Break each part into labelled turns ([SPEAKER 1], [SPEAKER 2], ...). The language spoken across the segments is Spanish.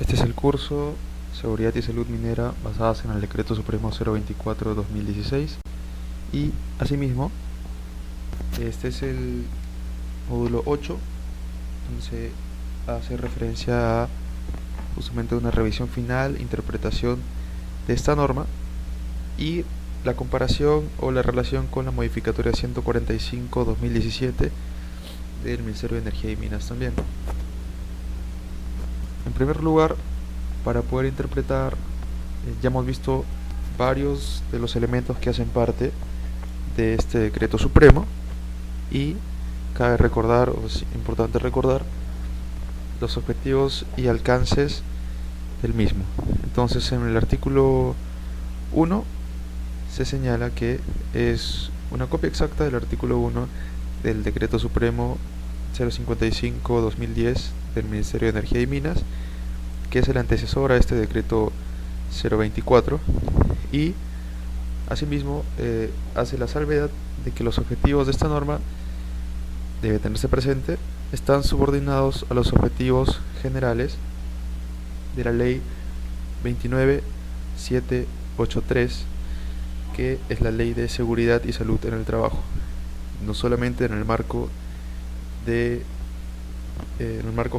[SPEAKER 1] Este es el curso Seguridad y Salud Minera basadas en el Decreto Supremo 024/2016 y asimismo este es el módulo 8 donde se hace referencia a justamente una revisión final, interpretación de esta norma y la comparación o la relación con la modificatoria 145/2017 del Ministerio de Energía y Minas también. En primer lugar, para poder interpretar, ya hemos visto varios de los elementos que hacen parte de este decreto supremo y cabe recordar, o es importante recordar, los objetivos y alcances del mismo. Entonces, en el artículo 1 se señala que es una copia exacta del artículo 1 del decreto supremo 055/2010 del Ministerio de Energía y Minas, que es el antecesor a este decreto 024, y asimismo hace la salvedad de que los objetivos de esta norma, debe tenerse presente, están subordinados a los objetivos generales de la ley 29783, que es la ley de seguridad y salud en el trabajo, no solamente en el marco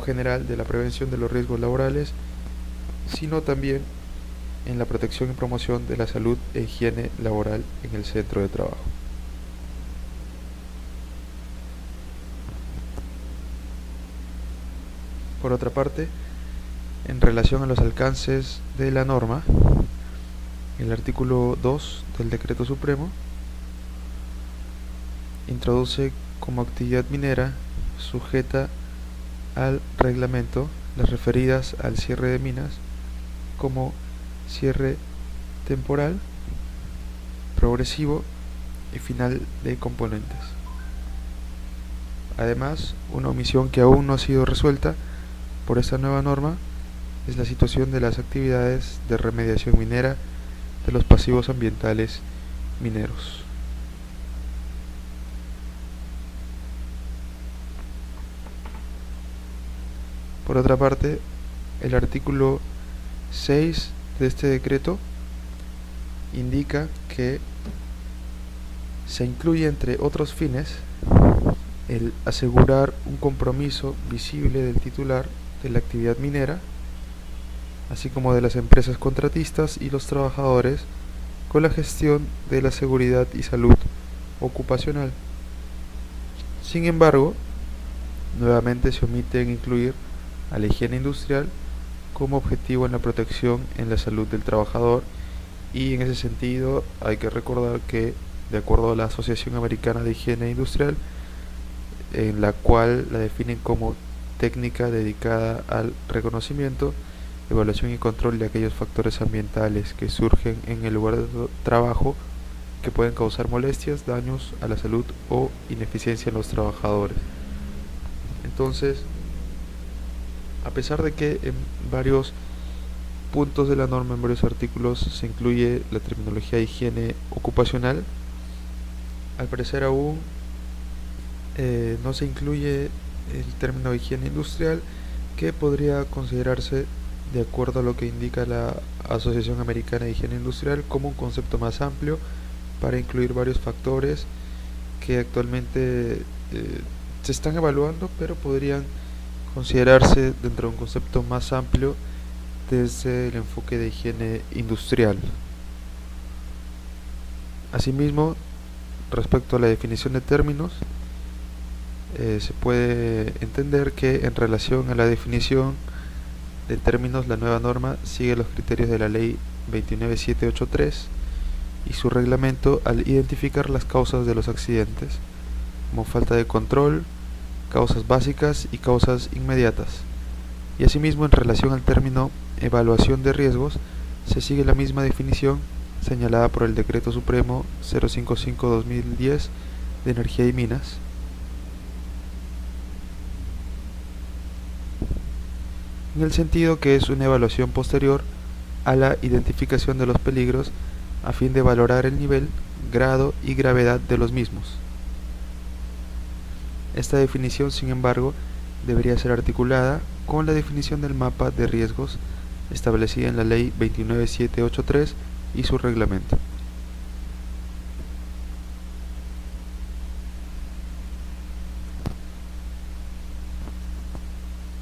[SPEAKER 1] general de la prevención de los riesgos laborales, sino también en la protección y promoción de la salud e higiene laboral en el centro de trabajo. Por otra parte, en relación a los alcances de la norma, el artículo 2 del decreto supremo introduce como actividad minera sujeta al reglamento las referidas al cierre de minas como cierre temporal, progresivo y final de componentes. Además, una omisión que aún no ha sido resuelta por esta nueva norma es la situación de las actividades de remediación minera de los pasivos ambientales mineros. Por otra parte, el artículo 6 de este decreto indica que se incluye, entre otros fines, el asegurar un compromiso visible del titular de la actividad minera, así como de las empresas contratistas y los trabajadores, con la gestión de la seguridad y salud ocupacional. Sin embargo, nuevamente se omite en incluir a la higiene industrial como objetivo en la protección en la salud del trabajador, y en ese sentido hay que recordar que, de acuerdo a la Asociación Americana de Higiene Industrial, en la cual la definen como técnica dedicada al reconocimiento, evaluación y control de aquellos factores ambientales que surgen en el lugar de trabajo que pueden causar molestias, daños a la salud o ineficiencia en los trabajadores. Entonces, a pesar de que en varios puntos de la norma, en varios artículos, se incluye la terminología de higiene ocupacional, al parecer aún no se incluye el término de higiene industrial, que podría considerarse, de acuerdo a lo que indica la Asociación Americana de Higiene Industrial, como un concepto más amplio para incluir varios factores que actualmente se están evaluando, pero podrían considerarse dentro de un concepto más amplio desde el enfoque de higiene industrial. Asimismo, respecto a la definición de términos, se puede entender que, en relación a la definición de términos, la nueva norma sigue los criterios de la ley 29783 y su reglamento al identificar las causas de los accidentes, como falta de control, causas básicas y causas inmediatas. Y asimismo, en relación al término evaluación de riesgos, se sigue la misma definición señalada por el Decreto Supremo 055/2010 de Energía y Minas, en el sentido que es una evaluación posterior a la identificación de los peligros a fin de valorar el nivel, grado y gravedad de los mismos. Esta definición, sin embargo, debería ser articulada con la definición del mapa de riesgos establecida en la Ley 29783 y su reglamento.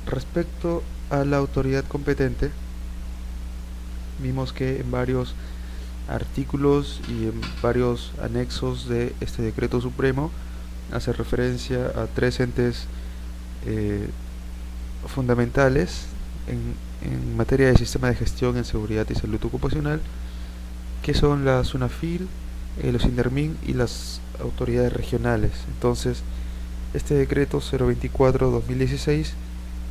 [SPEAKER 1] Respecto a la autoridad competente, vimos que en varios artículos y en varios anexos de este decreto supremo hace referencia a tres entes fundamentales en materia de sistema de gestión en seguridad y salud ocupacional, que son la SUNAFIL, los INDERMIN y las autoridades regionales. Entonces, este decreto 024-2016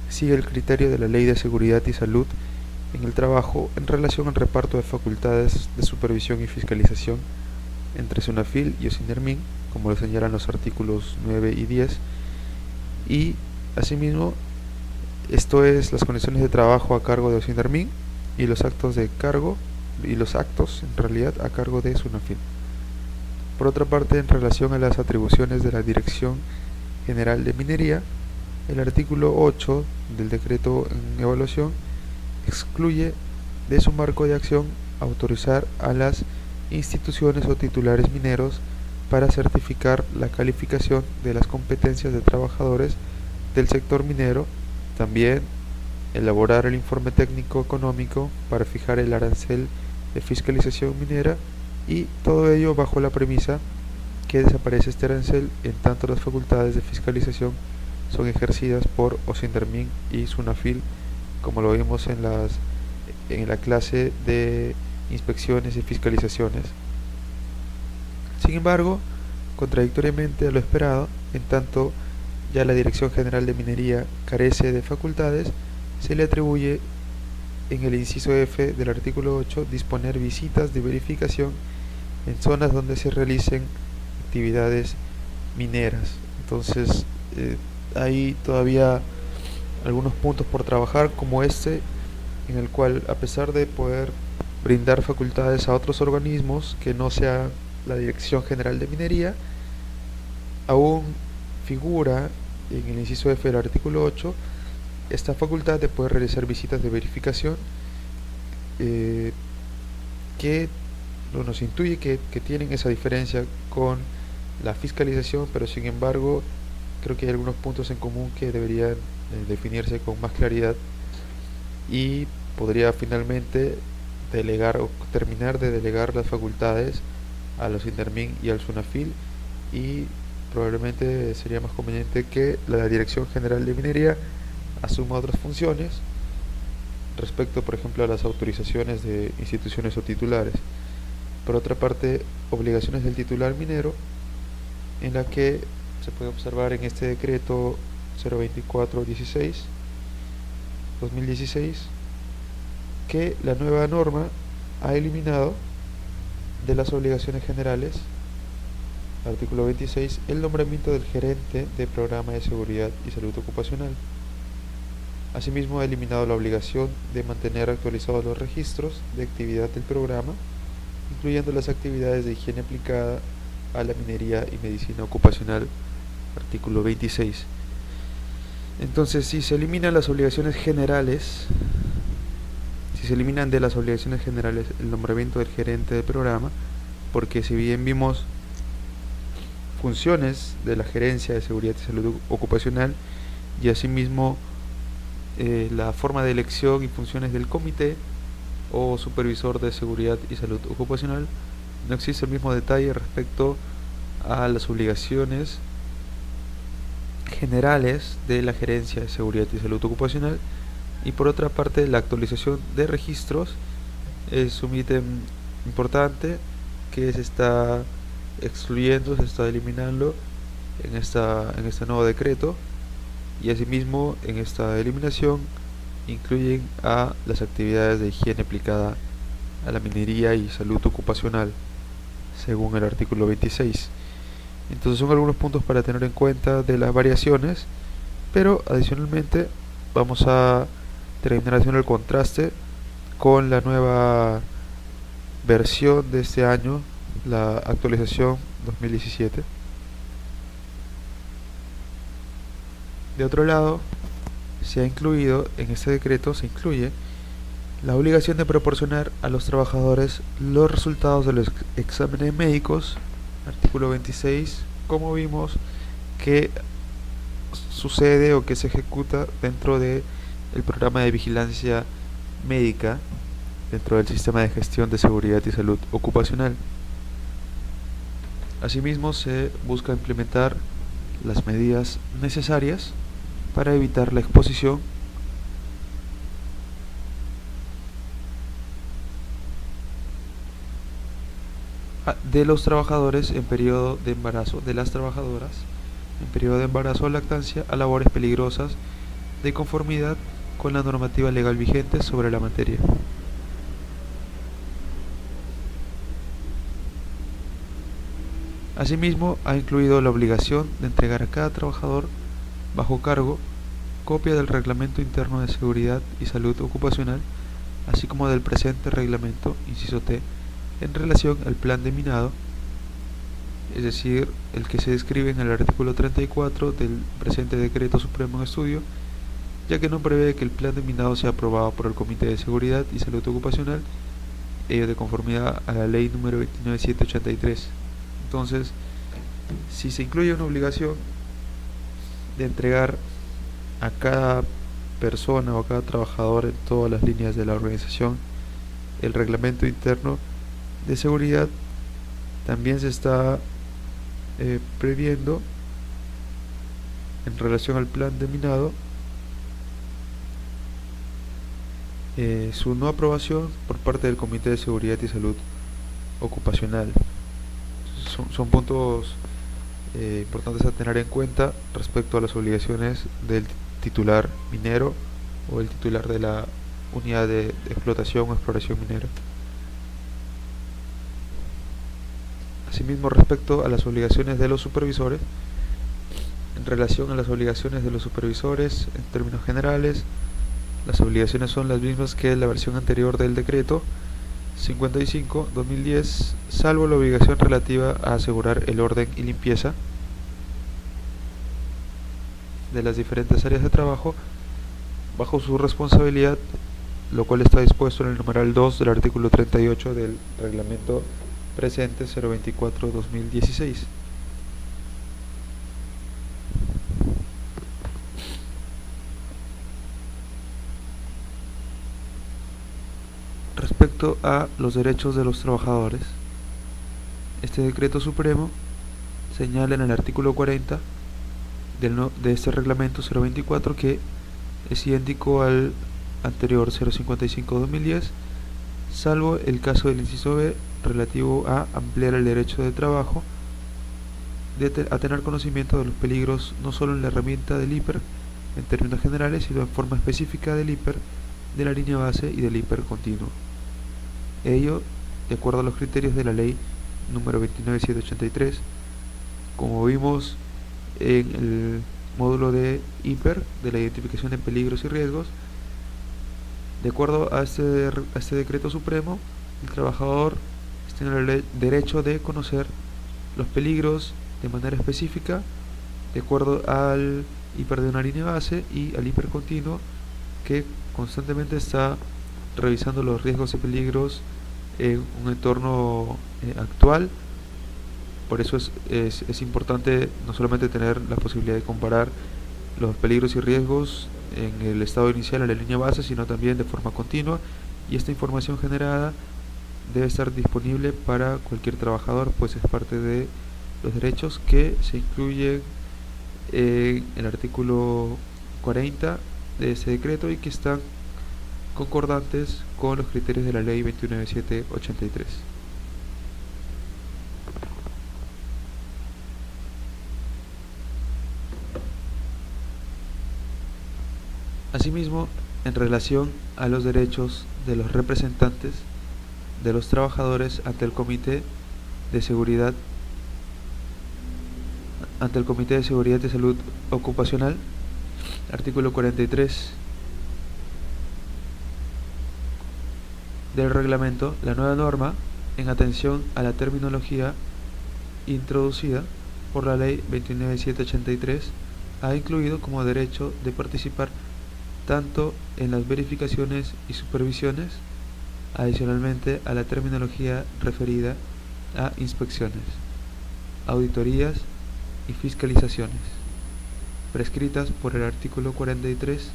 [SPEAKER 1] sigue el criterio de la Ley de Seguridad y Salud en el Trabajo en relación al reparto de facultades de supervisión y fiscalización entre SUNAFIL y OSINDERMIN, como lo señalan los artículos 9 y 10, y asimismo esto es las condiciones de trabajo a cargo de OSINDERMIN y los actos de cargo y los actos en realidad a cargo de SUNAFIL. Por otra parte, en relación a las atribuciones de la Dirección General de Minería, el artículo 8 del decreto en evaluación excluye de su marco de acción autorizar a las instituciones o titulares mineros para certificar la calificación de las competencias de trabajadores del sector minero, también elaborar el informe técnico económico para fijar el arancel de fiscalización minera, y todo ello bajo la premisa que desaparece este arancel en tanto las facultades de fiscalización son ejercidas por OSINDERMIN y SUNAFIL, como lo vimos en la clase de inspecciones y fiscalizaciones. Sin embargo, contradictoriamente a lo esperado, en tanto ya la Dirección General de Minería carece de facultades, se le atribuye en el inciso F del artículo 8 disponer visitas de verificación en zonas donde se realicen actividades mineras. Entonces, hay todavía algunos puntos por trabajar, como este, en el cual, a pesar de poder brindar facultades a otros organismos que no sea la Dirección General de Minería, aún figura en el inciso F del artículo 8 esta facultad de poder realizar visitas de verificación, que nos intuye que tienen esa diferencia con la fiscalización, pero sin embargo creo que hay algunos puntos en común que deberían definirse con más claridad, y podría finalmente delegar o terminar de delegar las facultades a los INDERMIN y al SUNAFIL, y probablemente sería más conveniente que la Dirección General de Minería asuma otras funciones respecto, por ejemplo, a las autorizaciones de instituciones o titulares. Por otra parte, obligaciones del titular minero, en la que se puede observar en este decreto 024-16-2016 que la nueva norma ha eliminado de las obligaciones generales, artículo 26, el nombramiento del gerente de programa de seguridad y salud ocupacional. Asimismo, ha eliminado la obligación de mantener actualizados los registros de actividad del programa, incluyendo las actividades de higiene aplicada a la minería y medicina ocupacional, artículo 26. Entonces, si se eliminan las obligaciones generales, si se eliminan de las obligaciones generales el nombramiento del gerente del programa, porque si bien vimos funciones de la gerencia de seguridad y salud ocupacional, y asimismo la forma de elección y funciones del comité o supervisor de seguridad y salud ocupacional, no existe el mismo detalle respecto a las obligaciones generales de la gerencia de seguridad y salud ocupacional. Y por otra parte, la actualización de registros es un ítem importante que se está excluyendo, se está eliminando en este nuevo decreto, y asimismo en esta eliminación incluyen a las actividades de higiene aplicada a la minería y salud ocupacional, según el artículo 26. Entonces son algunos puntos para tener en cuenta de las variaciones, pero adicionalmente vamos a terminar haciendo el contraste con la nueva versión de este año, la actualización 2017. De otro lado, se ha incluido en este decreto, se incluye La obligación de proporcionar a los trabajadores los resultados de los exámenes médicos, artículo 26, como vimos que sucede o que se ejecuta dentro del programa de vigilancia médica dentro del sistema de gestión de seguridad y salud ocupacional. Asimismo, se busca implementar las medidas necesarias para evitar la exposición de los trabajadores en periodo de embarazo, de las trabajadoras en periodo de embarazo o lactancia, a labores peligrosas de conformidad con la normativa legal vigente sobre la materia. Asimismo, ha incluido la obligación de entregar a cada trabajador bajo cargo copia del Reglamento Interno de Seguridad y Salud Ocupacional, así como del presente reglamento, inciso T, en relación al plan de minado, es decir, el que se describe en el artículo 34 del presente Decreto Supremo en estudio, ya que no prevé que el plan de minado sea aprobado por el Comité de Seguridad y Salud Ocupacional, ello de conformidad a la Ley número 29783. Entonces, si se incluye una obligación de entregar a cada persona o a cada trabajador en todas las líneas de la organización el reglamento interno de seguridad, también se está previendo en relación al plan de minado su no aprobación por parte del Comité de Seguridad y Salud Ocupacional. Son puntos importantes a tener en cuenta respecto a las obligaciones del titular minero o el titular de la unidad de explotación o exploración minera. Asimismo, respecto a las obligaciones de los supervisores, en relación a las obligaciones de los supervisores, en términos generales, las obligaciones son las mismas que la versión anterior del decreto 55/2010, salvo la obligación relativa a asegurar el orden y limpieza de las diferentes áreas de trabajo bajo su responsabilidad, lo cual está dispuesto en el numeral 2 del artículo 38 del reglamento presente 024/2016. Respecto a los derechos de los trabajadores, este decreto supremo señala en el artículo 40 de este reglamento 024 que es idéntico al anterior 055/2010, salvo el caso del inciso B relativo a ampliar el derecho de trabajo a tener conocimiento de los peligros no solo en la herramienta del hiper en términos generales, sino en forma específica del hiper, de la línea base y del hiper continuo. Ello de acuerdo a los criterios de la ley número 29783, como vimos en el módulo de hiper de la identificación de peligros y riesgos. De acuerdo a este decreto supremo, el trabajador tiene el derecho de conocer los peligros de manera específica de acuerdo al hiper de una línea base y al hiper continuo, que constantemente está revisando los riesgos y peligros en un entorno actual. Por eso es importante no solamente tener la posibilidad de comparar los peligros y riesgos en el estado inicial, en la línea base, sino también de forma continua, y esta información generada debe estar disponible para cualquier trabajador, pues es parte de los derechos que se incluyen en el artículo 40 de este decreto y que están concordantes con los criterios de la ley 29783. Asimismo, en relación a los derechos de los representantes de los trabajadores ante el Comité de Seguridad y Salud Ocupacional, artículo 43 del reglamento, la nueva norma, en atención a la terminología introducida por la ley 29783, ha incluido como derecho de participar tanto en las verificaciones y supervisiones, adicionalmente a la terminología referida a inspecciones, auditorías y fiscalizaciones, prescritas por el artículo 43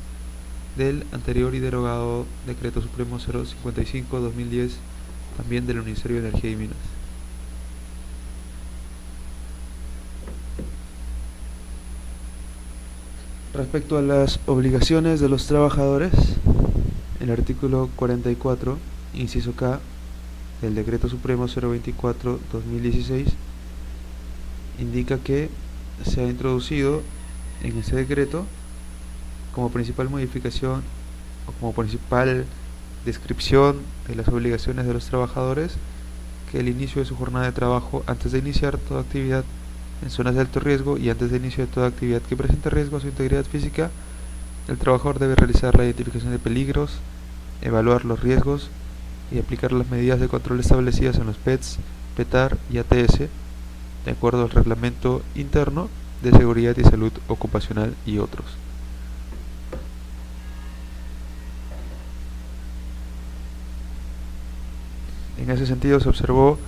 [SPEAKER 1] del anterior y derogado Decreto Supremo 055/2010, también del Ministerio de Energía y Minas. Respecto a las obligaciones de los trabajadores, el artículo 44, inciso K, del Decreto Supremo 024/2016, indica que se ha introducido en ese decreto como principal modificación o como principal descripción de las obligaciones de los trabajadores que el inicio de su jornada de trabajo, antes de iniciar toda actividad en zonas de alto riesgo y antes de inicio de toda actividad que presente riesgo a su integridad física, el trabajador debe realizar la identificación de peligros, evaluar los riesgos y aplicar las medidas de control establecidas en los PETS, PETAR y ATS, de acuerdo al Reglamento Interno de Seguridad y Salud Ocupacional y otros. En ese sentido se observó,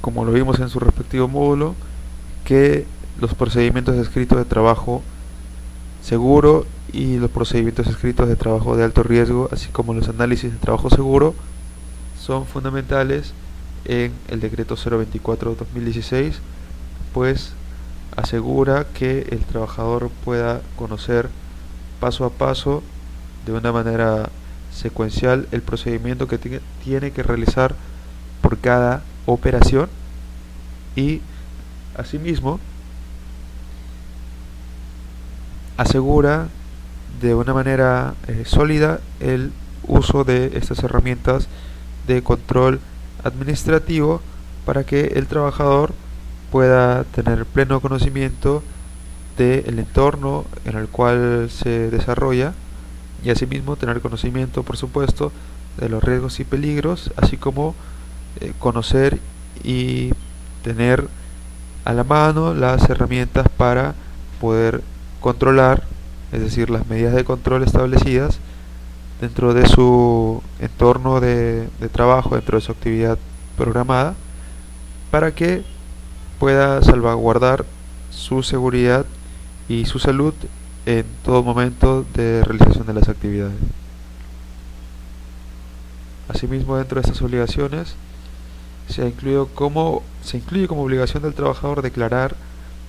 [SPEAKER 1] como lo vimos en su respectivo módulo, que los procedimientos escritos de trabajo seguro y los procedimientos escritos de trabajo de alto riesgo, así como los análisis de trabajo seguro, son fundamentales en el decreto 024/2016, pues asegura que el trabajador pueda conocer paso a paso, de una manera secuencial, el procedimiento que tiene que realizar por cada operación, y asimismo asegura de una manera sólida el uso de estas herramientas de control administrativo para que el trabajador pueda tener pleno conocimiento del entorno en el cual se desarrolla, y asimismo tener conocimiento, por supuesto, de los riesgos y peligros, así como conocer y tener a la mano las herramientas para poder controlar, es decir, las medidas de control establecidas dentro de su entorno de trabajo, dentro de su actividad programada, para que pueda salvaguardar su seguridad y su salud en todo momento de realización de las actividades. Asimismo, dentro de estas obligaciones se incluye como obligación del trabajador declarar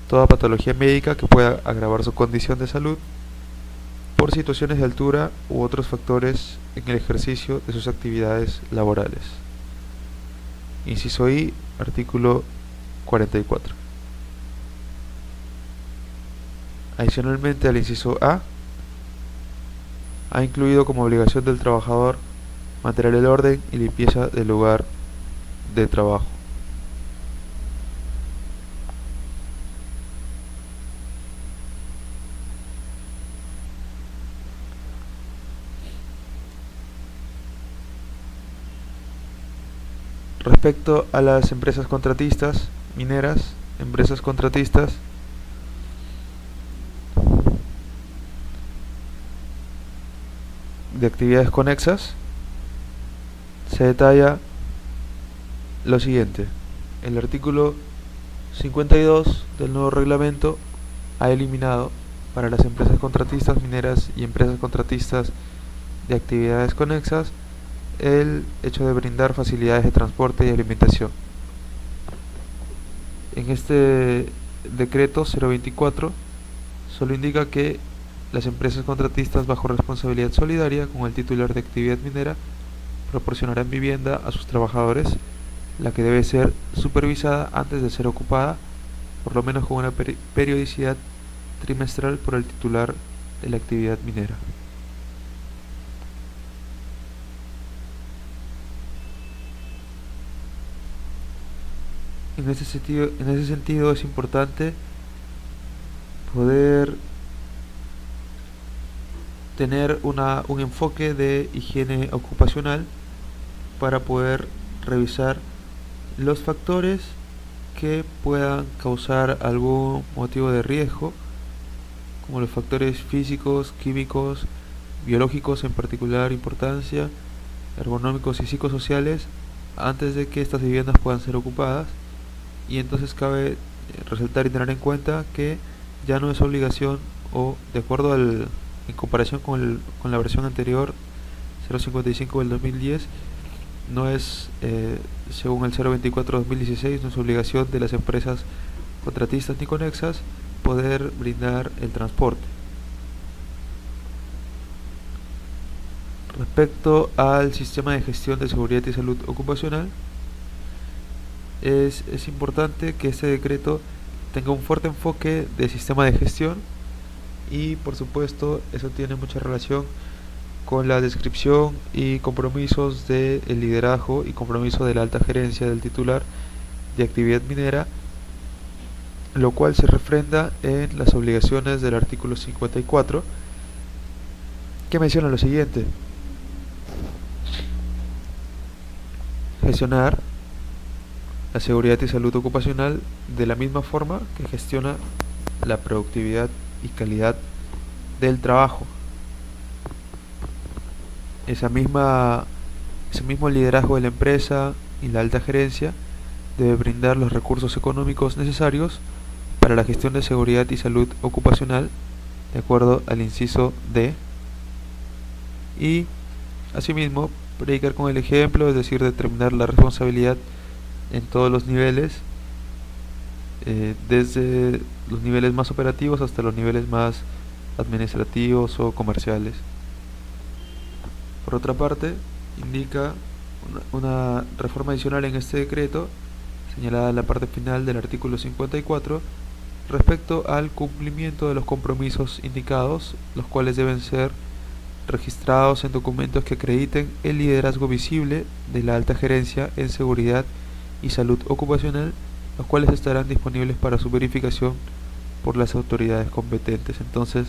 [SPEAKER 1] toda patología médica que pueda agravar su condición de salud por situaciones de altura u otros factores en el ejercicio de sus actividades laborales. Inciso I, artículo 44. Adicionalmente al inciso A, ha incluido como obligación del trabajador mantener el orden y limpieza del lugar de trabajo. Respecto a las empresas contratistas mineras, empresas contratistas de actividades conexas, se detalla lo siguiente. El artículo 52 del nuevo reglamento ha eliminado para las empresas contratistas mineras y empresas contratistas de actividades conexas el hecho de brindar facilidades de transporte y alimentación. En este decreto 024 solo indica que las empresas contratistas bajo responsabilidad solidaria con el titular de actividad minera proporcionarán vivienda a sus trabajadores, la que debe ser supervisada antes de ser ocupada, por lo menos con una periodicidad trimestral por el titular de la actividad minera. En ese sentido es importante poder tener un enfoque de higiene ocupacional para poder revisar los factores que puedan causar algún motivo de riesgo como los factores físicos, químicos, biológicos en particular importancia, ergonómicos y psicosociales, antes de que estas viviendas puedan ser ocupadas. Y entonces cabe resaltar y tener en cuenta que ya no es obligación, o de acuerdo en comparación con la versión anterior 055 del 2010, no es, según el 024-2016, no es obligación de las empresas contratistas ni conexas poder brindar el transporte. Respecto al sistema de gestión de seguridad y salud ocupacional, es importante que este decreto tenga un fuerte enfoque de sistema de gestión, y por supuesto eso tiene mucha relación con la descripción y compromisos del liderazgo y compromiso de la alta gerencia del titular de actividad minera, lo cual se refrenda en las obligaciones del artículo 54, que menciona lo siguiente: gestionar la seguridad y salud ocupacional de la misma forma que gestiona la productividad y calidad del trabajo. Ese mismo liderazgo de la empresa y la alta gerencia debe brindar los recursos económicos necesarios para la gestión de seguridad y salud ocupacional, de acuerdo al inciso D, y asimismo predicar con el ejemplo, es decir, determinar la responsabilidad en todos los niveles, desde los niveles más operativos hasta los niveles más administrativos o comerciales. Por otra parte, indica una reforma adicional en este decreto, señalada en la parte final del artículo 54, respecto al cumplimiento de los compromisos indicados, los cuales deben ser registrados en documentos que acrediten el liderazgo visible de la alta gerencia en seguridad y salud ocupacional, los cuales estarán disponibles para su verificación por las autoridades competentes. Entonces,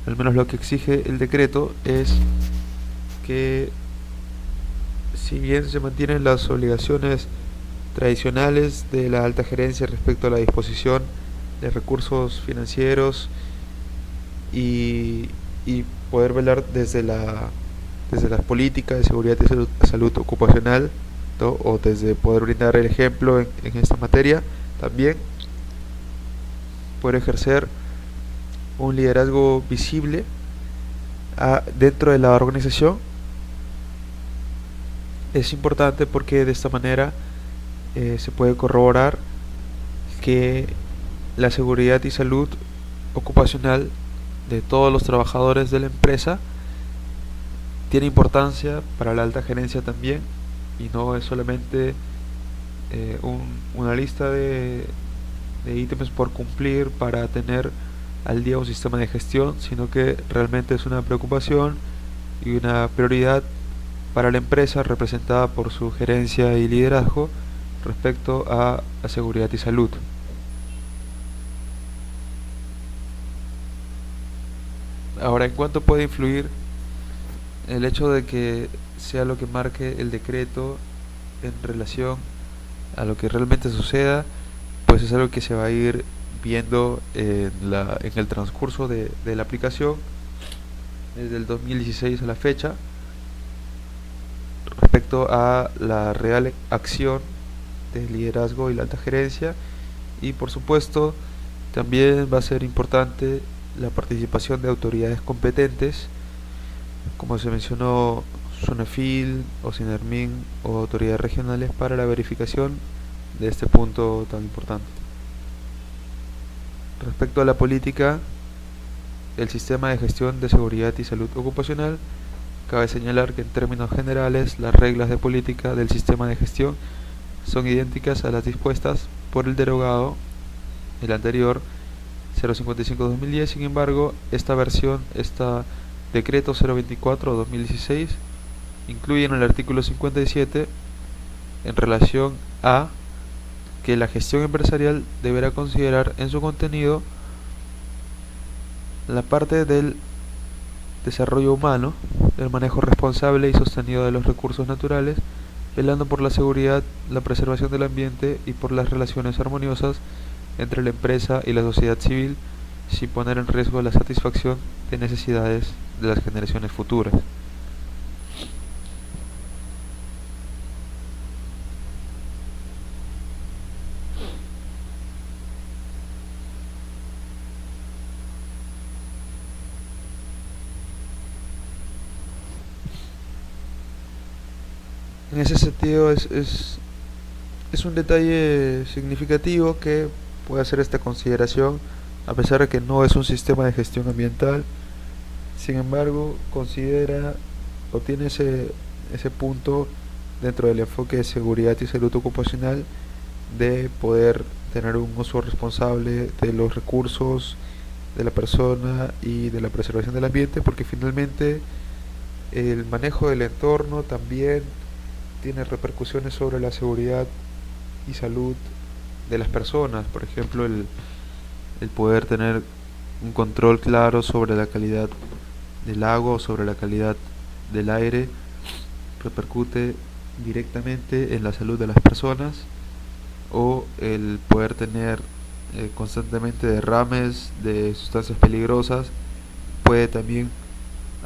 [SPEAKER 1] al menos lo que exige el decreto es que, si bien se mantienen las obligaciones tradicionales de la alta gerencia respecto a la disposición de recursos financieros y poder velar desde las políticas de seguridad y salud ocupacional, ¿no? O desde poder brindar el ejemplo en esta materia, también poder ejercer un liderazgo visible dentro de la organización. Es importante porque de esta manera se puede corroborar que la seguridad y salud ocupacional de todos los trabajadores de la empresa tiene importancia para la alta gerencia también, y no es solamente una lista de ítems por cumplir para tener al día un sistema de gestión, sino que realmente es una preocupación y una prioridad para la empresa, representada por su gerencia y liderazgo respecto a la seguridad y salud. Ahora, ¿en cuánto puede influir el hecho de que sea lo que marque el decreto en relación a lo que realmente suceda? Pues es algo que se va a ir viendo en el transcurso de la aplicación desde el 2016 a la fecha, respecto a la real acción del liderazgo y la alta gerencia. Y por supuesto también va a ser importante la participación de autoridades competentes, como se mencionó, SUNAFIL o SINERMIN o autoridades regionales, para la verificación de este punto tan importante. Respecto a la política del sistema de gestión de seguridad y salud ocupacional, cabe señalar que en términos generales las reglas de política del sistema de gestión son idénticas a las dispuestas por el derogado, el anterior 055-2010. Sin embargo, esta decreto 024-2016 incluye en el artículo 57, en relación a que la gestión empresarial deberá considerar en su contenido la parte del desarrollo humano, del manejo responsable y sostenido de los recursos naturales, velando por la seguridad, la preservación del ambiente y por las relaciones armoniosas entre la empresa y la sociedad civil, sin poner en riesgo la satisfacción de necesidades de las generaciones futuras. En ese sentido es un detalle significativo que puede hacer esta consideración, a pesar de que no es un sistema de gestión ambiental. Sin embargo, considera o tiene ese punto dentro del enfoque de seguridad y salud ocupacional de poder tener un uso responsable de los recursos de la persona y de la preservación del ambiente, porque finalmente el manejo del entorno también tiene repercusiones sobre la seguridad y salud de las personas. Por ejemplo, el poder tener un control claro sobre la calidad del agua o sobre la calidad del aire repercute directamente en la salud de las personas, o el poder tener constantemente derrames de sustancias peligrosas puede también,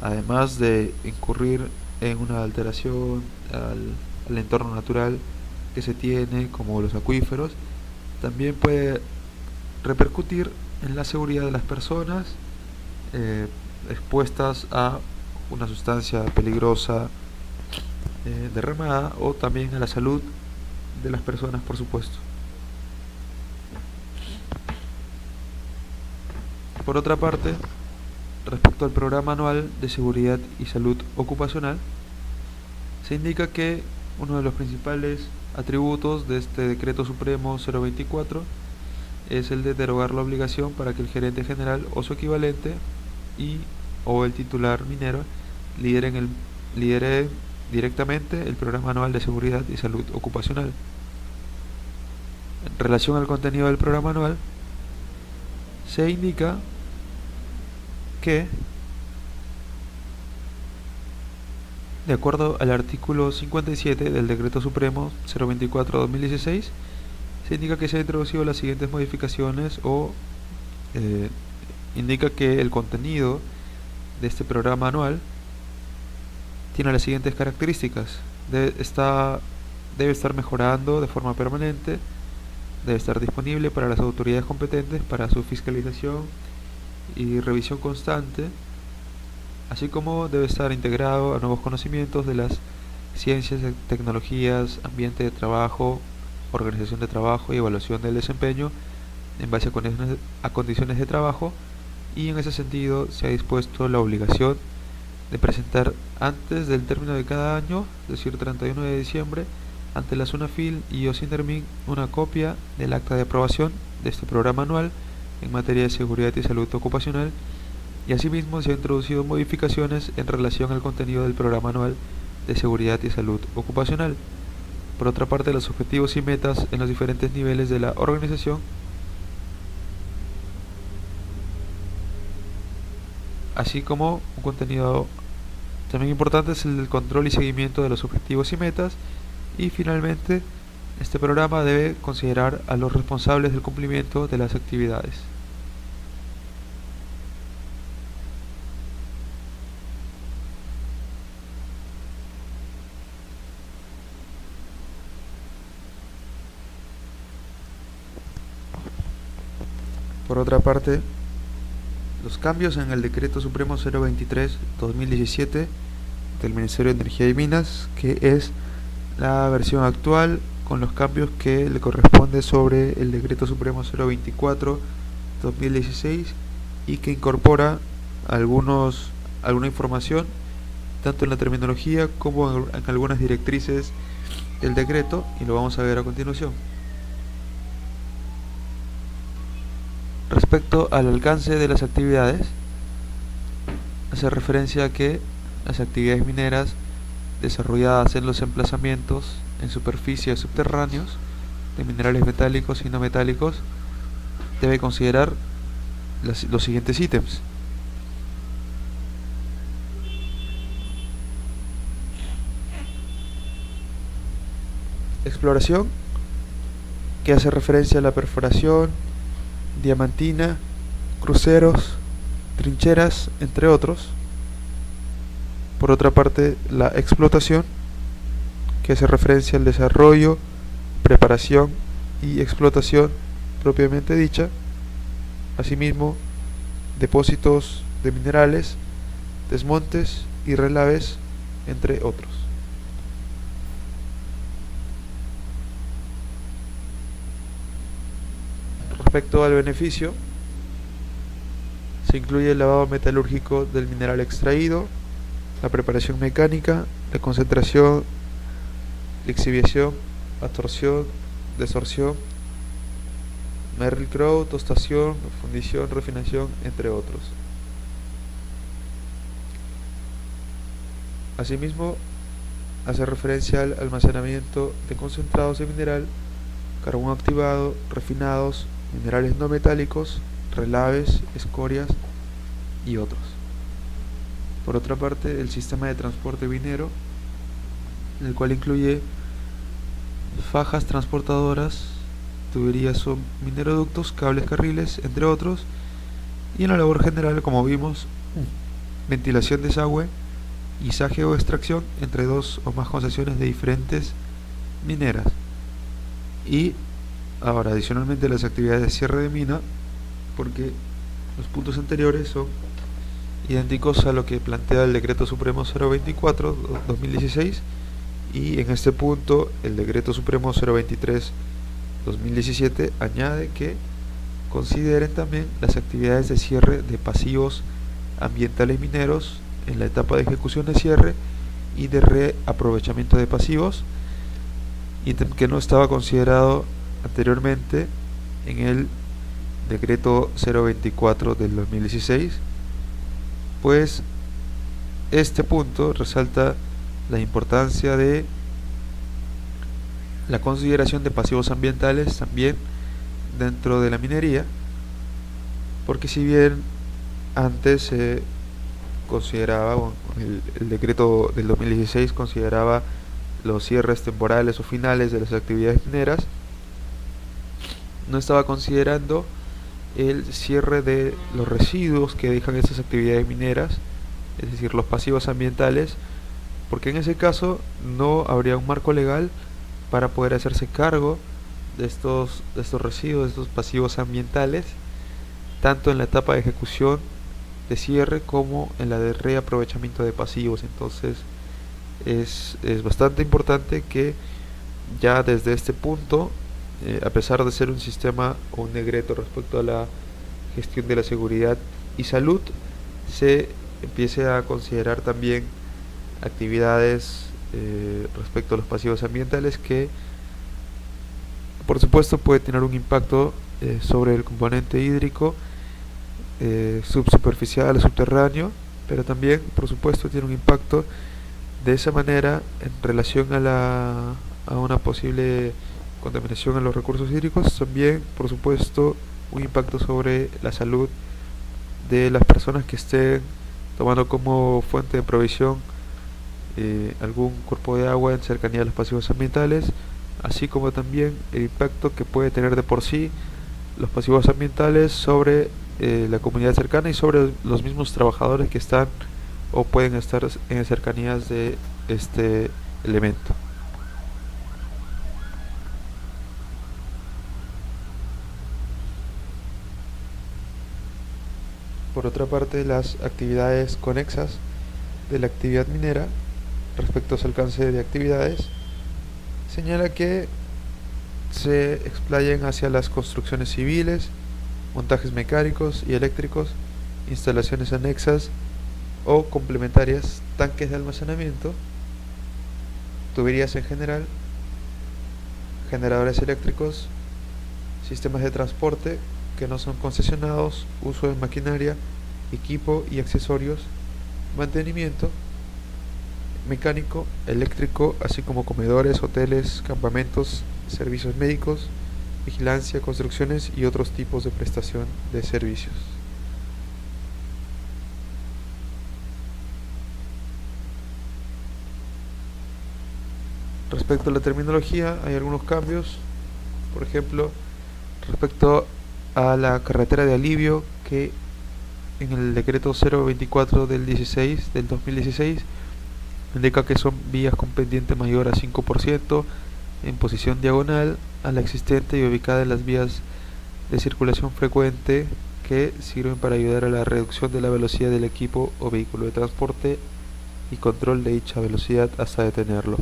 [SPEAKER 1] además de incurrir en una alteración al entorno natural que se tiene, como los acuíferos, también puede repercutir en la seguridad de las personas expuestas a una sustancia peligrosa derramada, o también a la salud de las personas, por supuesto. Por otra parte, respecto al Programa Anual de Seguridad y Salud Ocupacional, se indica que uno de los principales atributos de este Decreto Supremo 024 es el de derogar la obligación para que el gerente general o su equivalente o el titular minero lidere directamente el Programa Anual de Seguridad y Salud Ocupacional. En relación al contenido del programa anual, se indica que, de acuerdo al artículo 57 del Decreto Supremo 024/2016, se indica que se han introducido las siguientes modificaciones o indica que el contenido de este programa anual tiene las siguientes características. Debe estar mejorando de forma permanente, debe estar disponible para las autoridades competentes para su fiscalización y revisión constante, así como debe estar integrado a nuevos conocimientos de las ciencias, tecnologías, ambiente de trabajo, organización de trabajo y evaluación del desempeño en base a condiciones de trabajo, y en ese sentido se ha dispuesto la obligación de presentar antes del término de cada año, es decir, 31 de diciembre, ante la SUNAFIL y OSINDERMIN una copia del acta de aprobación de este programa anual en materia de seguridad y salud ocupacional, y asimismo se han introducido modificaciones en relación al contenido del programa anual de seguridad y salud ocupacional. Por otra parte, los objetivos y metas en los diferentes niveles de la organización, así como un contenido también importante es el control y seguimiento de los objetivos y metas, y finalmente este programa debe considerar a los responsables del cumplimiento de las actividades. Por otra parte, los cambios en el Decreto Supremo 023/2017 del Ministerio de Energía y Minas, que es la versión actual con los cambios que le corresponde sobre el Decreto Supremo 024/2016, y que incorpora alguna información tanto en la terminología como en algunas directrices del decreto, y lo vamos a ver a continuación. Respecto al alcance de las actividades, hace referencia a que las actividades mineras desarrolladas en los emplazamientos en superficies subterráneos de minerales metálicos y no metálicos debe considerar los siguientes ítems. Exploración, que hace referencia a la perforación, diamantina, cruceros, trincheras, entre otros. Por otra parte, la explotación, que hace referencia al desarrollo, preparación y explotación propiamente dicha. Asimismo, depósitos de minerales, desmontes y relaves, entre otros. Respecto al beneficio, se incluye el lavado metalúrgico del mineral extraído, la preparación mecánica, la concentración, lixiviación, absorción, desorción, Merrill Crowe, tostación, fundición, refinación, entre otros. Asimismo, hace referencia al almacenamiento de concentrados de mineral, carbón activado, refinados, minerales no metálicos, relaves, escorias y otros. Por otra parte, el sistema de transporte minero, en el cual incluye fajas transportadoras, tuberías o mineroductos, cables, carriles, entre otros, y en la labor general, como vimos, ventilación, desagüe, guisaje o extracción entre dos o más concesiones de diferentes mineras. Y ahora, adicionalmente, las actividades de cierre de mina, porque los puntos anteriores son idénticos a lo que plantea el Decreto Supremo 024/2016, y en este punto el Decreto Supremo 023/2017 añade que consideren también las actividades de cierre de pasivos ambientales mineros en la etapa de ejecución de cierre y de reaprovechamiento de pasivos, ítem que no estaba considerado anteriormente en el Decreto 024/2016, pues este punto resalta la importancia de la consideración de pasivos ambientales también dentro de la minería, porque si bien antes se consideraba, bueno, el decreto del 2016 consideraba los cierres temporales o finales de las actividades mineras, no estaba considerando el cierre de los residuos que dejan esas actividades mineras, es decir, los pasivos ambientales, porque en ese caso no habría un marco legal para poder hacerse cargo de estos residuos, de estos pasivos ambientales, tanto en la etapa de ejecución de cierre como en la de reaprovechamiento de pasivos. Entonces es bastante importante que ya desde este punto, a pesar de ser un sistema o un decreto respecto a la gestión de la seguridad y salud, se empiece a considerar también actividades respecto a los pasivos ambientales, que por supuesto puede tener un impacto sobre el componente hídrico subsuperficial o subterráneo, pero también por supuesto tiene un impacto de esa manera en relación a una posible contaminación en los recursos hídricos. También por supuesto un impacto sobre la salud de las personas que estén tomando como fuente de provisión algún cuerpo de agua en cercanía de los pasivos ambientales, así como también el impacto que puede tener de por sí los pasivos ambientales sobre la comunidad cercana y sobre los mismos trabajadores que están o pueden estar en cercanías de este elemento. Por otra parte, las actividades conexas de la actividad minera respecto a su alcance de actividades señala que se explayan hacia las construcciones civiles, montajes mecánicos y eléctricos, instalaciones anexas o complementarias, tanques de almacenamiento, tuberías en general, generadores eléctricos, sistemas de transporte que no son concesionados, uso de maquinaria, equipo y accesorios, mantenimiento mecánico, eléctrico, así como comedores, hoteles, campamentos, servicios médicos, vigilancia, construcciones y otros tipos de prestación de servicios. Respecto a la terminología, hay algunos cambios. Por ejemplo, respecto a la carretera de alivio, que en el decreto 024 del 2016 indica que son vías con pendiente mayor a 5% en posición diagonal a la existente y ubicada en las vías de circulación frecuente que sirven para ayudar a la reducción de la velocidad del equipo o vehículo de transporte y control de dicha velocidad hasta detenerlo.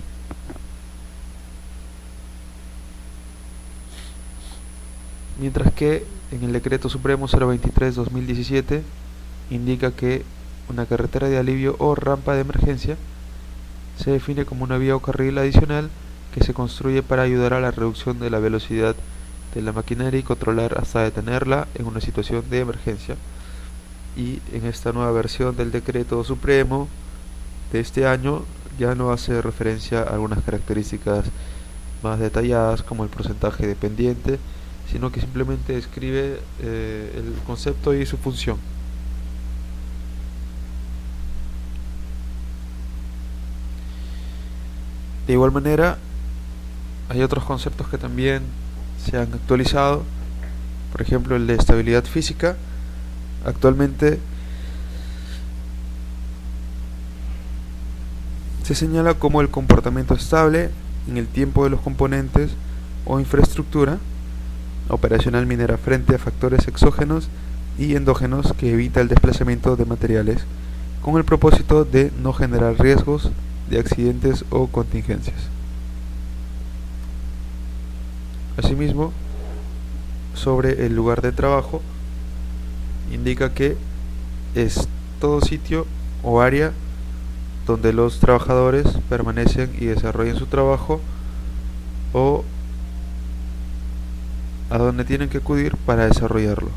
[SPEAKER 1] Mientras que en el Decreto Supremo 023/2017 indica que una carretera de alivio o rampa de emergencia se define como una vía o carril adicional que se construye para ayudar a la reducción de la velocidad de la maquinaria y controlar hasta detenerla en una situación de emergencia. Y en esta nueva versión del Decreto Supremo de este año ya no hace referencia a algunas características más detalladas como el porcentaje de pendiente, sino que simplemente describe el concepto y su función. De igual manera, hay otros conceptos que también se han actualizado, por ejemplo el de estabilidad física. Actualmente se señala como el comportamiento estable en el tiempo de los componentes o infraestructura operacional minera frente a factores exógenos y endógenos que evita el desplazamiento de materiales, con el propósito de no generar riesgos de accidentes o contingencias. Asimismo, sobre el lugar de trabajo, indica que es todo sitio o área donde los trabajadores permanecen y desarrollan su trabajo o a donde tienen que acudir para desarrollarlo.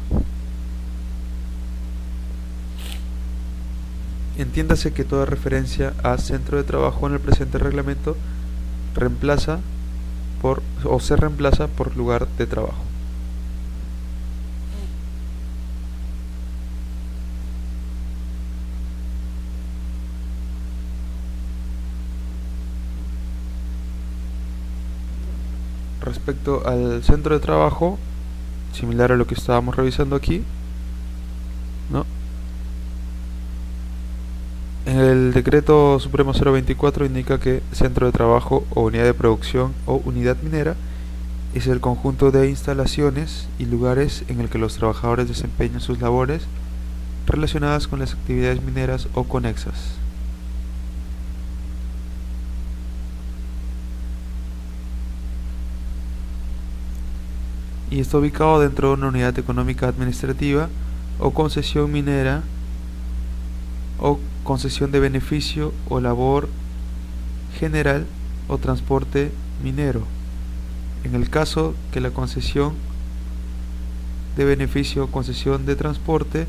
[SPEAKER 1] Entiéndase que toda referencia a centro de trabajo en el presente reglamento se reemplaza por lugar de trabajo. Respecto al centro de trabajo, similar a lo que estábamos revisando aquí, ¿no? En el Decreto Supremo 024 indica que centro de trabajo o unidad de producción o unidad minera es el conjunto de instalaciones y lugares en el que los trabajadores desempeñan sus labores relacionadas con las actividades mineras o conexas. Y está ubicado dentro de una unidad económica administrativa o concesión minera o concesión de beneficio o labor general o transporte minero. En el caso que la concesión de beneficio o concesión de transporte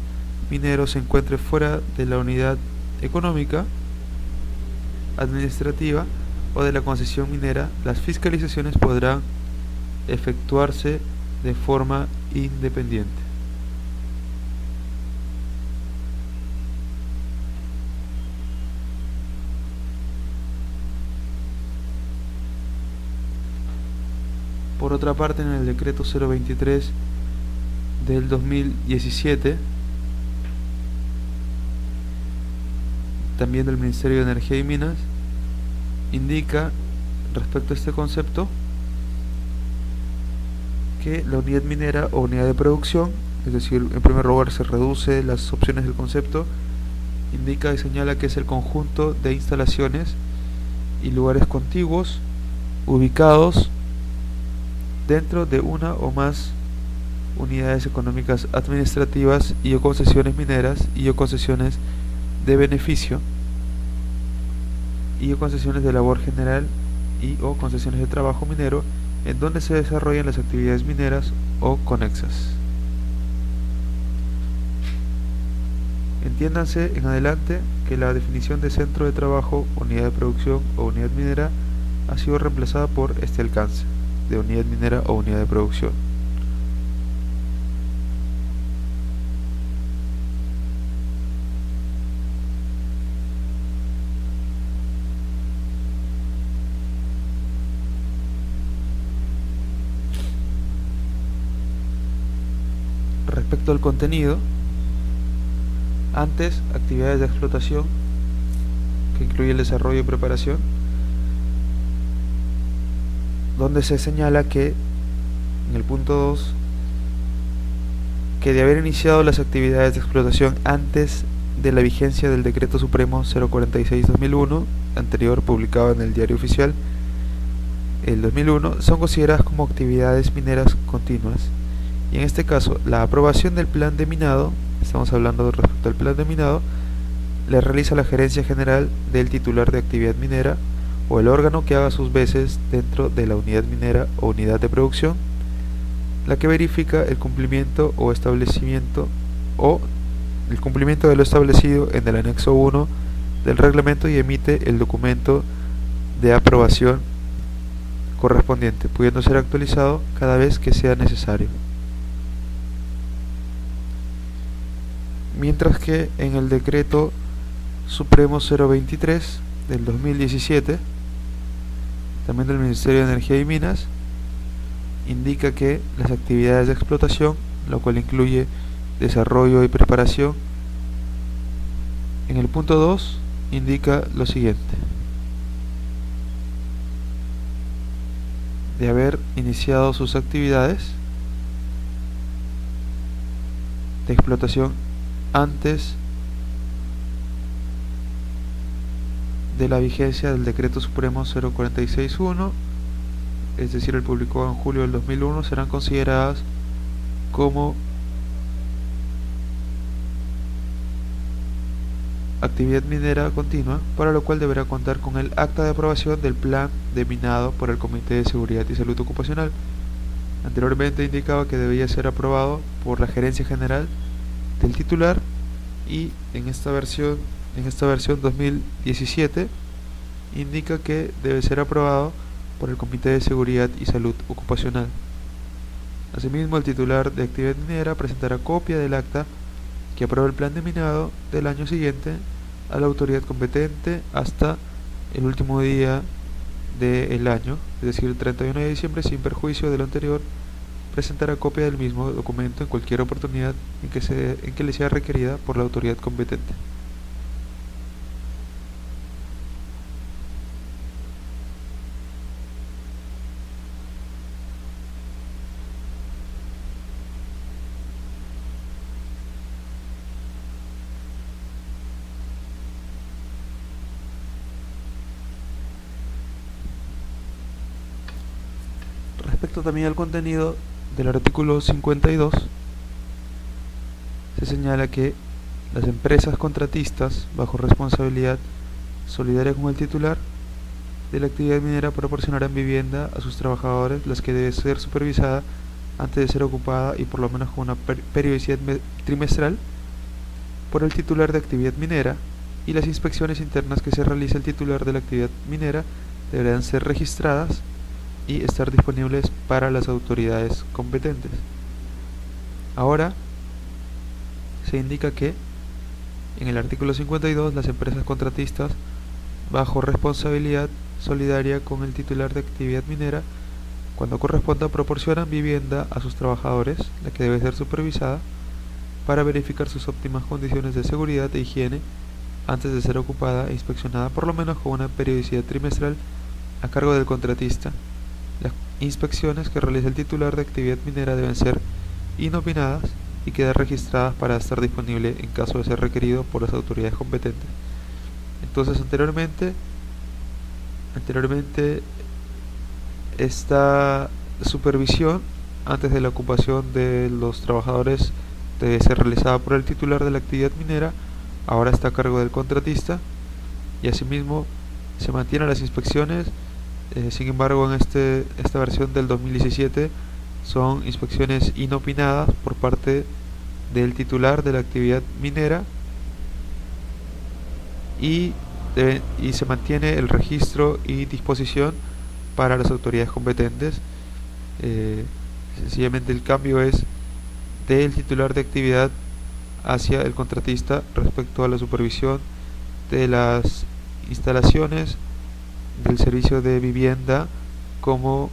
[SPEAKER 1] minero se encuentre fuera de la unidad económica, administrativa o de la concesión minera, las fiscalizaciones podrán efectuarse de forma independiente. Por otra parte, en el decreto 023 del 2017, también del Ministerio de Energía y Minas, indica respecto a este concepto que la unidad minera o unidad de producción, es decir, en primer lugar se reduce las opciones del concepto, indica y señala que es el conjunto de instalaciones y lugares contiguos ubicados dentro de una o más unidades económicas administrativas y o concesiones mineras y o concesiones de beneficio y o concesiones de labor general y o concesiones de trabajo minero en donde se desarrollan las actividades mineras o conexas. Entiéndanse en adelante que la definición de centro de trabajo, unidad de producción o unidad minera ha sido reemplazada por este alcance de unidad minera o unidad de producción. Respecto al contenido, Antes, actividades de explotación, que incluye el desarrollo y preparación, donde se señala que en el punto 2 que de haber iniciado las actividades de explotación antes de la vigencia del Decreto Supremo 046/2001, anterior publicado en el Diario Oficial el 2001, son consideradas como actividades mineras continuas. Y en este caso, la aprobación del plan de minado, estamos hablando respecto al plan de minado, le realiza la Gerencia General del titular de actividad minera o el órgano que haga sus veces dentro de la unidad minera o unidad de producción, la que verifica el cumplimiento o establecimiento o el cumplimiento de lo establecido en el anexo 1 del reglamento y emite el documento de aprobación correspondiente, pudiendo ser actualizado cada vez que sea necesario. Mientras que en el Decreto Supremo 023 del 2017, también del Ministerio de Energía y Minas, indica que las actividades de explotación, lo cual incluye desarrollo y preparación, en el punto 2 indica lo siguiente: de haber iniciado sus actividades de explotación antes de la vigencia del Decreto Supremo 046/1, es decir, el publicado en julio del 2001, serán consideradas como actividad minera continua, para lo cual deberá contar con el acta de aprobación del plan de minado por el Comité de Seguridad y Salud Ocupacional. Anteriormente indicaba que debía ser aprobado por la Gerencia General del titular, y en esta versión 2017 indica que debe ser aprobado por el Comité de Seguridad y Salud Ocupacional. Asimismo, el titular de actividad minera presentará copia del acta que aprueba el plan de minado del año siguiente a la autoridad competente hasta el último día del año, es decir, el 31 de diciembre, sin perjuicio de lo anterior. Presentará copia del mismo documento en cualquier oportunidad en que le sea requerida por la autoridad competente. Respecto también al contenido del artículo 52, se señala que las empresas contratistas bajo responsabilidad solidaria con el titular de la actividad minera proporcionarán vivienda a sus trabajadores, las que debe ser supervisada antes de ser ocupada y por lo menos con una periodicidad trimestral por el titular de actividad minera, y las inspecciones internas que se realice el titular de la actividad minera deberán ser registradas y estar disponibles para las autoridades competentes. Ahora se indica que en el artículo 52 las empresas contratistas bajo responsabilidad solidaria con el titular de actividad minera, cuando corresponda, proporcionan vivienda a sus trabajadores, la que debe ser supervisada para verificar sus óptimas condiciones de seguridad e higiene antes de ser ocupada e inspeccionada por lo menos con una periodicidad trimestral a cargo del contratista. Las inspecciones que realice el titular de actividad minera deben ser inopinadas y quedar registradas para estar disponible en caso de ser requerido por las autoridades competentes. Entonces, anteriormente esta supervisión antes de la ocupación de los trabajadores debe ser realizada por el titular de la actividad minera, ahora está a cargo del contratista, y asimismo se mantienen las inspecciones. Sin embargo, en esta versión del 2017 son inspecciones inopinadas por parte del titular de la actividad minera, y se mantiene el registro y disposición para las autoridades competentes. Sencillamente el cambio es del titular de actividad hacia el contratista respecto a la supervisión de las instalaciones del servicio de vivienda como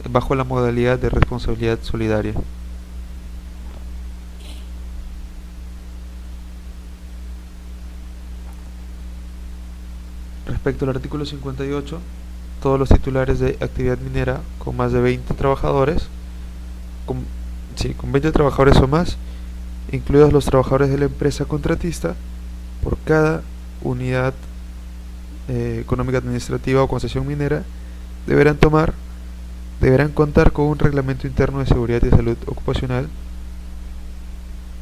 [SPEAKER 1] bajo la modalidad de responsabilidad solidaria. Respecto al artículo 58, todos los titulares de actividad minera con más de 20 trabajadores, con 20 trabajadores o más, incluidos los trabajadores de la empresa contratista, por cada unidad económica administrativa o concesión minera, deberán contar con un reglamento interno de seguridad y salud ocupacional,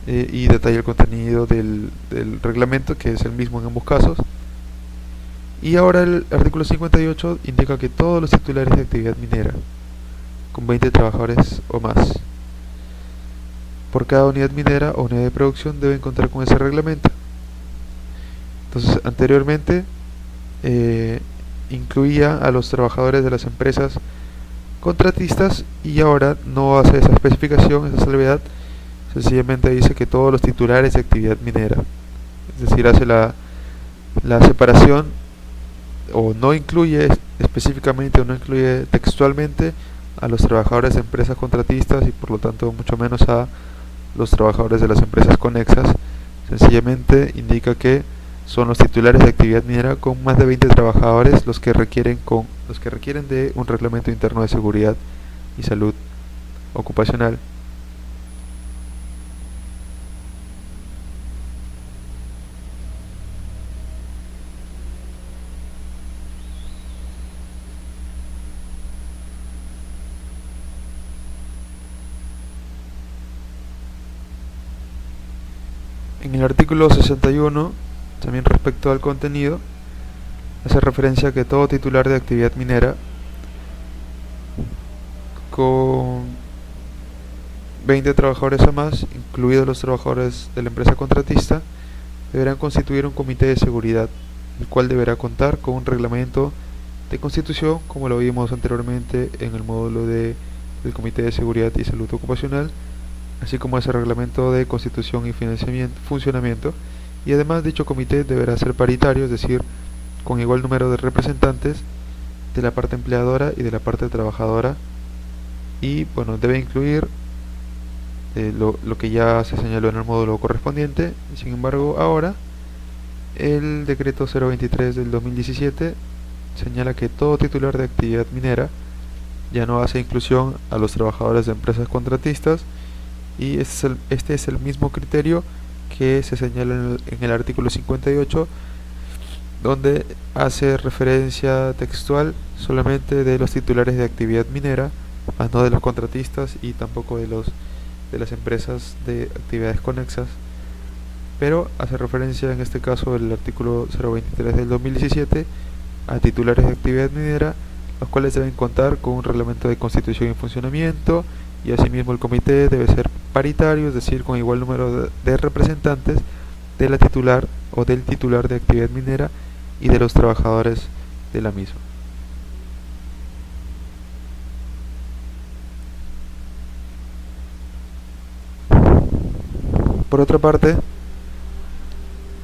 [SPEAKER 1] y detalla el contenido del reglamento, que es el mismo en ambos casos. Y ahora el artículo 58 indica que todos los titulares de actividad minera con 20 trabajadores o más por cada unidad minera o unidad de producción deben contar con ese reglamento. Entonces, anteriormente incluía a los trabajadores de las empresas contratistas, y ahora no hace esa especificación, esa salvedad. Sencillamente dice que todos los titulares de actividad minera, es decir, hace la separación, o no incluye específicamente o no incluye textualmente a los trabajadores de empresas contratistas, y por lo tanto mucho menos a los trabajadores de las empresas conexas. Sencillamente indica que son los titulares de actividad minera con más de 20 trabajadores los que requieren de un reglamento interno de seguridad y salud ocupacional. En el artículo 61, también respecto al contenido, hace referencia a que todo titular de actividad minera con 20 trabajadores o más, incluidos los trabajadores de la empresa contratista, deberán constituir un comité de seguridad, el cual deberá contar con un reglamento de constitución, como lo vimos anteriormente en el módulo del Comité de Seguridad y Salud Ocupacional, así como ese reglamento de constitución y funcionamiento. Y además, dicho comité deberá ser paritario, es decir, con igual número de representantes de la parte empleadora y de la parte trabajadora, y bueno, debe incluir lo que ya se señaló en el módulo correspondiente. Sin embargo, ahora el decreto 023 del 2017 señala que todo titular de actividad minera ya no hace inclusión a los trabajadores de empresas contratistas, y este es el mismo criterio que se señala en el artículo 58, donde hace referencia textual solamente de los titulares de actividad minera, más no de los contratistas y tampoco de las empresas de actividades conexas, pero hace referencia en este caso el artículo 023 del 2017 a titulares de actividad minera, los cuales deben contar con un reglamento de constitución y funcionamiento, y asimismo el comité debe ser paritario, es decir, con igual número de representantes de la titular o del titular de actividad minera y de los trabajadores de la misma. Por otra parte,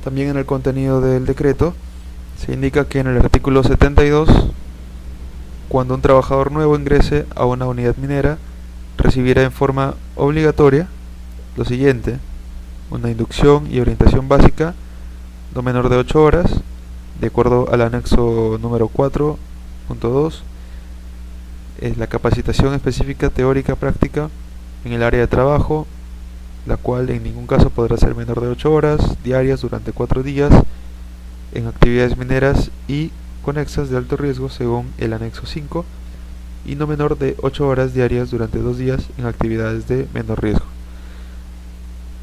[SPEAKER 1] también en el contenido del decreto se indica que en el artículo 72, cuando un trabajador nuevo ingrese a una unidad minera, recibirá en forma obligatoria lo siguiente: una inducción y orientación básica no menor de 8 horas, de acuerdo al anexo número 4.2, es la capacitación específica teórica práctica en el área de trabajo, la cual en ningún caso podrá ser menor de 8 horas diarias durante 4 días en actividades mineras y conexas de alto riesgo según el anexo 5, y no menor de 8 horas diarias durante 2 días en actividades de menor riesgo.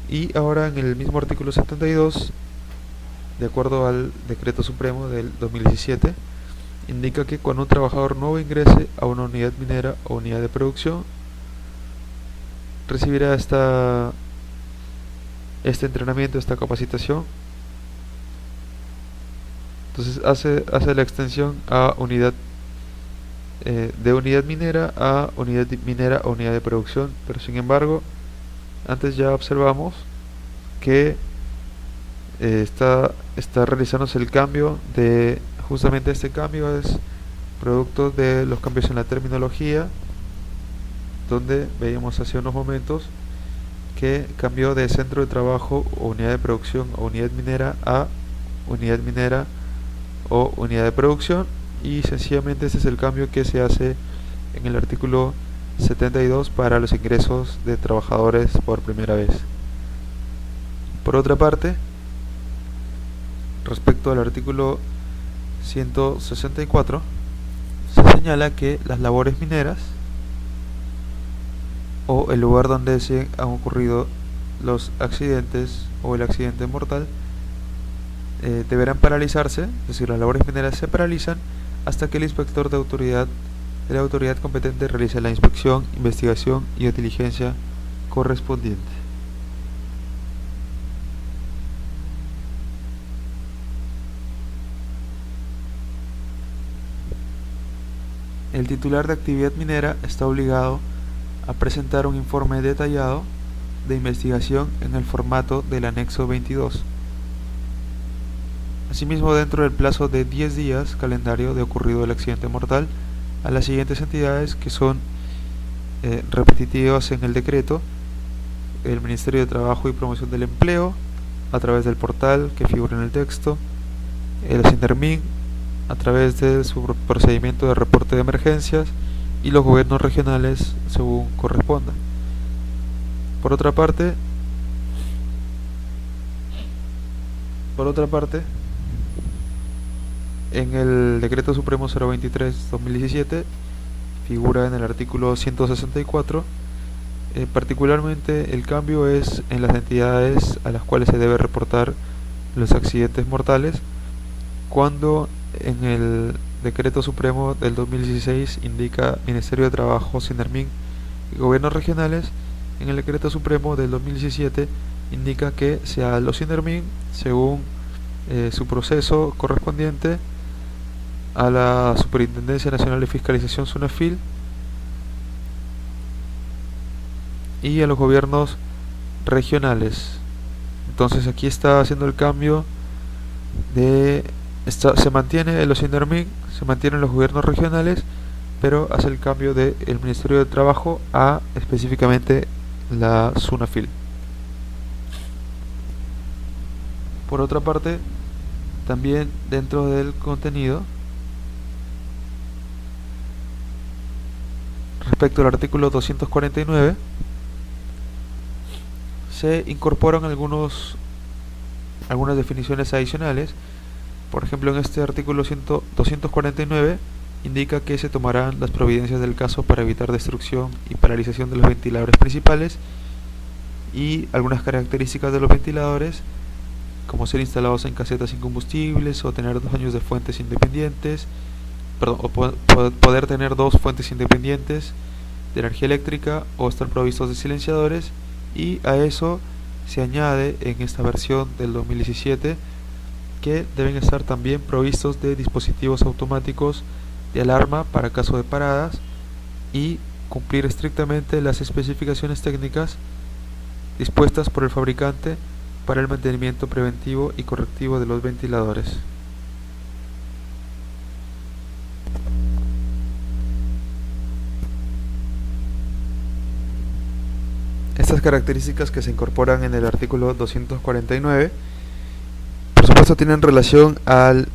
[SPEAKER 1] Y ahora en el mismo artículo 72, de acuerdo al Decreto Supremo del 2017, indica que cuando un trabajador nuevo ingrese a una unidad minera o unidad de producción, recibirá este entrenamiento, esta capacitación. Entonces hace la extensión a de unidad minera a unidad minera o unidad de producción, pero sin embargo antes ya observamos que está realizándose el cambio justamente este cambio es producto de los cambios en la terminología, donde veíamos hace unos momentos que cambió de centro de trabajo o unidad de producción o unidad minera a unidad minera o unidad de producción, y sencillamente este es el cambio que se hace en el artículo 72 para los ingresos de trabajadores por primera vez. Por otra parte, respecto al artículo 164, se señala que las labores mineras o el lugar donde se han ocurrido los accidentes o el accidente mortal deberán paralizarse, es decir, las labores mineras se paralizan hasta que el inspector de la autoridad competente realice la inspección, investigación y diligencia correspondiente. El titular de actividad minera está obligado a presentar un informe detallado de investigación en el formato del anexo 22. Asimismo, dentro del plazo de 10 días calendario de ocurrido el accidente mortal, a las siguientes entidades que son repetitivas en el decreto: el Ministerio de Trabajo y Promoción del Empleo, a través del portal que figura en el texto, el SINDERMIN, a través de su procedimiento de reporte de emergencias, y los gobiernos regionales según corresponda. Por otra parte, en el Decreto Supremo 023/2017 figura en el artículo 164, particularmente el cambio es en las entidades a las cuales se debe reportar los accidentes mortales, cuando en el Decreto Supremo del 2016 indica Ministerio de Trabajo, SINDERMIN y gobiernos regionales. En el Decreto Supremo del 2017 indica que sea los SINDERMIN según su proceso correspondiente a la Superintendencia Nacional de Fiscalización, SUNAFIL, y a los gobiernos regionales. Entonces aquí está haciendo el cambio de se mantiene los SINDERMIN, se mantienen los gobiernos regionales, pero hace el cambio del Ministerio de Trabajo a específicamente la SUNAFIL. Por otra parte, también dentro del contenido, respecto al artículo 249, se incorporan algunas definiciones adicionales. Por ejemplo, en este artículo 249 indica que se tomarán las providencias del caso para evitar destrucción y paralización de los ventiladores principales, y algunas características de los ventiladores, como ser instalados en casetas sin combustibles, o tener 2 años de fuentes independientes, o poder tener 2 fuentes independientes de energía eléctrica, o estar provistos de silenciadores. Y a eso se añade en esta versión del 2017 que deben estar también provistos de dispositivos automáticos de alarma para caso de paradas, y cumplir estrictamente las especificaciones técnicas dispuestas por el fabricante para el mantenimiento preventivo y correctivo de los ventiladores. Estas características que se incorporan en el artículo 249, por supuesto, tienen relación al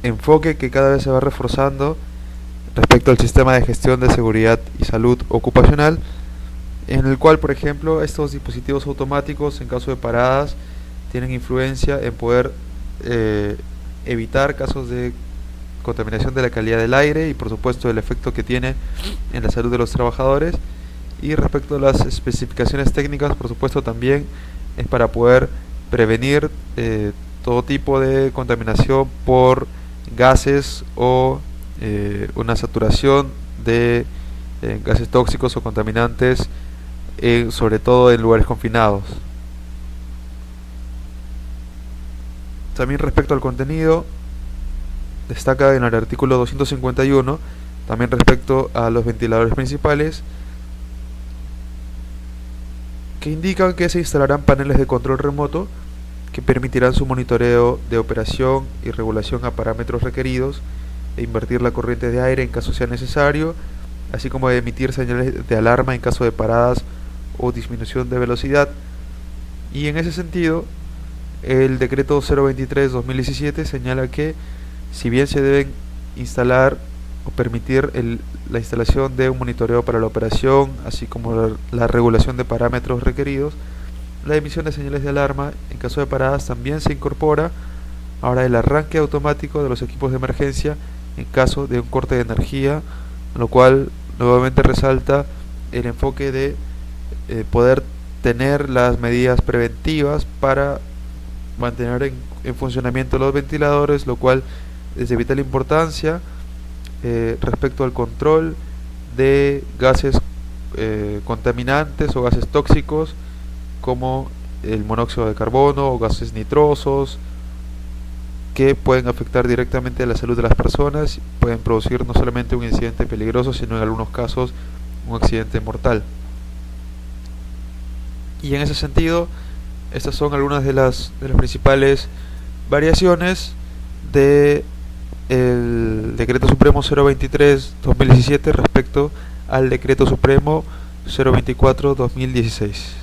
[SPEAKER 1] enfoque que cada vez se va reforzando respecto al sistema de gestión de seguridad y salud ocupacional, en el cual, por ejemplo, estos dispositivos automáticos en caso de paradas tienen influencia en poder evitar casos de contaminación de la calidad del aire y, por supuesto, el efecto que tiene en la salud de los trabajadores. Y respecto a las especificaciones técnicas, por supuesto, también es para poder prevenir todo tipo de contaminación por gases o una saturación de gases tóxicos o contaminantes, sobre todo en lugares confinados. También respecto al contenido, destaca en el artículo 251, también respecto a los ventiladores principales, que indican que se instalarán paneles de control remoto que permitirán su monitoreo de operación y regulación a parámetros requeridos, e invertir la corriente de aire en caso sea necesario, así como de emitir señales de alarma en caso de paradas o disminución de velocidad. Y en ese sentido, El decreto 023-2017 señala que si bien se deben instalar o permitir la instalación de un monitoreo para la operación, así como la regulación de parámetros requeridos, la emisión de señales de alarma en caso de paradas también se incorpora. Ahora el arranque automático de los equipos de emergencia en caso de un corte de energía, lo cual nuevamente resalta el enfoque de poder tener las medidas preventivas para mantener en funcionamiento los ventiladores, lo cual es de vital importancia respecto al control de gases contaminantes o gases tóxicos como el monóxido de carbono o gases nitrosos, que pueden afectar directamente a la salud de las personas, pueden producir no solamente un incidente peligroso, sino en algunos casos un accidente mortal. Y en ese sentido, estas son algunas de las principales variaciones de el Decreto Supremo 023-2017 respecto al Decreto Supremo 024-2016.